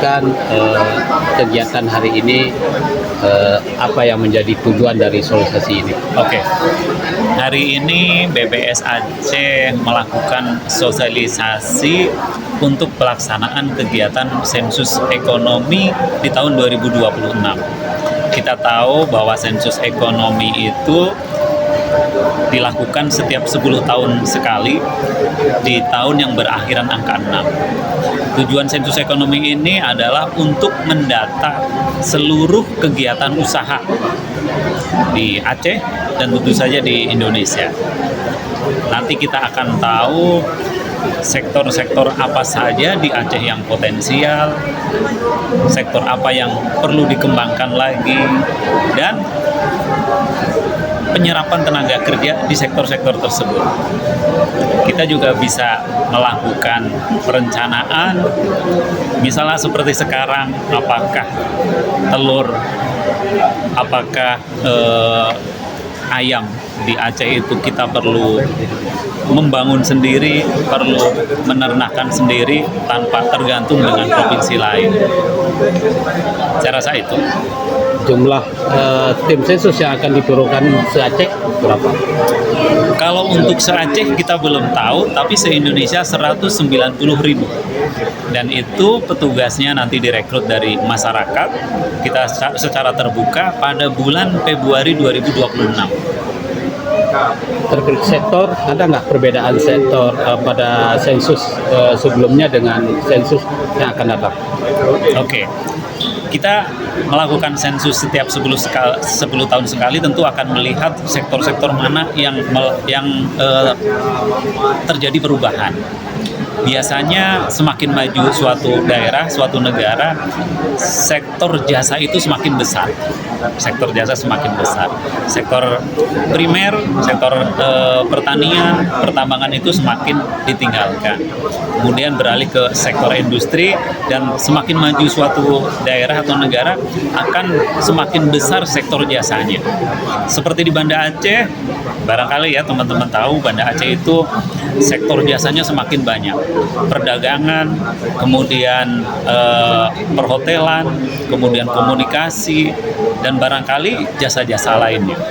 menyaksikan kegiatan hari ini, apa yang menjadi tujuan dari sosialisasi ini? Oke, hari ini BPS Aceh melakukan sosialisasi untuk pelaksanaan kegiatan sensus ekonomi di tahun 2026. Kita tahu bahwa sensus ekonomi itu dilakukan setiap 10 tahun sekali di tahun yang berakhiran angka 6. Tujuan sensus ekonomi ini adalah untuk mendata seluruh kegiatan usaha di Aceh dan tentu saja di Indonesia. Nanti kita akan tahu sektor-sektor apa saja di Aceh yang potensial, sektor apa yang perlu dikembangkan lagi, dan penyerapan tenaga kerja di sektor-sektor tersebut. Kita juga bisa melakukan perencanaan, misalnya seperti sekarang, apakah telur, apakah ayam di Aceh itu kita perlu membangun sendiri, perlu menernakkan sendiri tanpa tergantung dengan provinsi lain. Saya rasa itu. Jumlah tim sensus yang akan diturunkan se-Aceh berapa? Kalau untuk se-Aceh kita belum tahu, tapi se-Indonesia 190.000. Dan itu petugasnya nanti direkrut dari masyarakat. Kita secara terbuka pada bulan Februari 2026. Terkait sektor, ada nggak perbedaan sektor pada sensus sebelumnya dengan sensus yang akan datang? Oke. Kita melakukan sensus setiap 10 tahun sekali, tentu akan melihat sektor-sektor mana yang terjadi perubahan. Biasanya semakin maju suatu daerah, suatu negara, sektor jasa itu semakin besar. Sektor jasa semakin besar. Sektor primer, sektor pertanian, pertambangan itu semakin ditinggalkan. Kemudian beralih ke sektor industri, dan semakin maju suatu daerah atau negara akan semakin besar sektor jasanya. Seperti di Banda Aceh, barangkali ya teman-teman tahu, Banda Aceh itu sektor jasanya semakin banyak. Perdagangan, kemudian perhotelan, kemudian komunikasi, dan barangkali jasa-jasa lainnya.